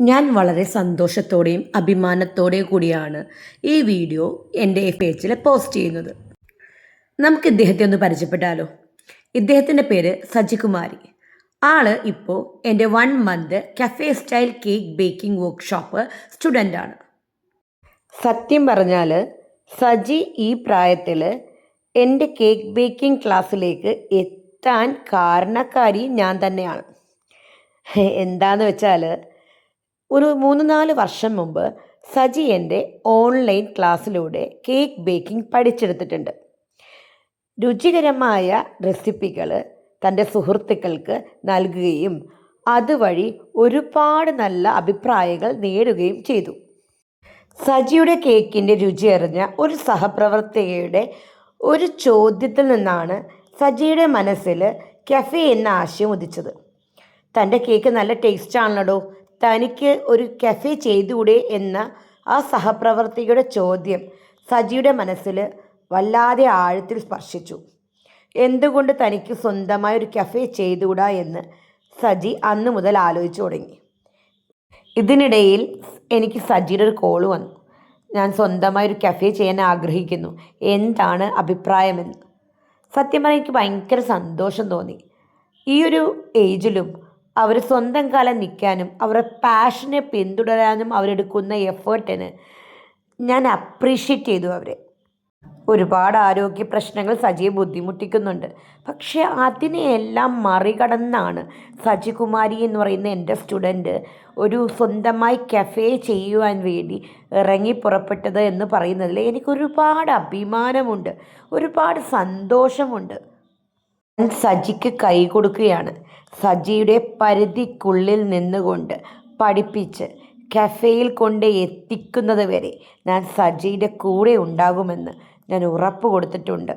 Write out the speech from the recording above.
ഞാൻ വളരെ സന്തോഷത്തോടെയും അഭിമാനത്തോടെയും കൂടിയാണ് ഈ വീഡിയോ എൻ്റെ പേജിൽ പോസ്റ്റ് ചെയ്യുന്നത്. നമുക്ക് ഇദ്ദേഹത്തെ ഒന്ന് പരിചയപ്പെട്ടാലോ? ഇദ്ദേഹത്തിൻ്റെ പേര് സജികുമാരി. ആള് ഇപ്പോൾ എൻ്റെ 1 month cafe style cake baking workshop സ്റ്റുഡൻ്റാണ്. സത്യം പറഞ്ഞാൽ സജി ഈ പ്രായത്തിൽ എൻ്റെ കേക്ക് ബേക്കിംഗ് ക്ലാസ്സിലേക്ക് എത്താൻ കാരണക്കാരി ഞാൻ തന്നെയാണ്. എന്താന്ന് വെച്ചാൽ ഒരു 3-4 വർഷം മുമ്പ് സജി എൻ്റെ ഓൺലൈൻ ക്ലാസ്സിലൂടെ കേക്ക് ബേക്കിംഗ് പഠിച്ചെടുത്തിട്ടുണ്ട്. രുചികരമായ റെസിപ്പികൾ തൻ്റെ സുഹൃത്തുക്കൾക്ക് നൽകുകയും അതുവഴി ഒരുപാട് നല്ല അഭിപ്രായങ്ങൾ നേടുകയും ചെയ്തു. സജിയുടെ കേക്കിൻ്റെ രുചി അറിഞ്ഞ ഒരു സഹപ്രവർത്തകയുടെ ഒരു ചോദ്യത്തിൽ നിന്നാണ് സജിയുടെ മനസ്സിൽ കഫേ എന്ന ആശയം ഉദിച്ചത്. തൻ്റെ കേക്ക് നല്ല ടേസ്റ്റ് ആണല്ലോ, തനിക്ക് ഒരു കഫേ ചെയ്തുകൂടെ എന്ന ആ സഹപ്രവർത്തകയുടെ ചോദ്യം സജിയുടെ മനസ്സിൽ വല്ലാതെ ആഴത്തിൽ സ്പർശിച്ചു. എന്തുകൊണ്ട് തനിക്ക് സ്വന്തമായി ഒരു കഫേ ചെയ്തുകൂടാ എന്ന് സജി അന്ന് മുതൽ ആലോചിച്ചു തുടങ്ങി. ഇതിനിടയിൽ എനിക്ക് സജിയുടെ ഒരു കോള് വന്നു. ഞാൻ സ്വന്തമായി ഒരു കഫേ ചെയ്യാൻ ആഗ്രഹിക്കുന്നു, എന്താണ് അഭിപ്രായമെന്ന്. സത്യം പറഞ്ഞാൽ എനിക്ക് ഭയങ്കര സന്തോഷം തോന്നി. ഈ ഒരു ഏജിലും അവർ സ്വന്തം കാലം നിൽക്കാനും അവരുടെ പാഷനെ പിന്തുടരാനും അവരെടുക്കുന്ന എഫേർട്ടിന് ഞാൻ അപ്രീഷിയേറ്റ് ചെയ്തു അവരെ. ഒരുപാട് ആരോഗ്യ പ്രശ്നങ്ങൾ സജിയെ ബുദ്ധിമുട്ടിക്കുന്നുണ്ട്. പക്ഷേ അതിനെയെല്ലാം മറികടന്നാണ് സജികുമാരി എന്ന് പറയുന്ന എൻ്റെ സ്റ്റുഡൻറ്റ് ഒരു സ്വന്തമായി കഫേ ചെയ്യുവാൻ വേണ്ടി ഇറങ്ങി പുറപ്പെട്ടത് എന്ന് പറയുന്നതിൽ എനിക്കൊരുപാട് അഭിമാനമുണ്ട്, ഒരുപാട് സന്തോഷമുണ്ട്. ഞാൻ സജിക്ക് കൈ കൊടുക്കുകയാണ്. സജിയുടെ പരിധിക്കുള്ളിൽ നിന്നുകൊണ്ട് പഠിപ്പിച്ച് കഫേയിൽ കൊണ്ട് എത്തിക്കുന്നത് വരെ ഞാൻ സജിയുടെ കൂടെ ഉണ്ടാകുമെന്ന് ഞാൻ ഉറപ്പ് കൊടുത്തിട്ടുണ്ട്.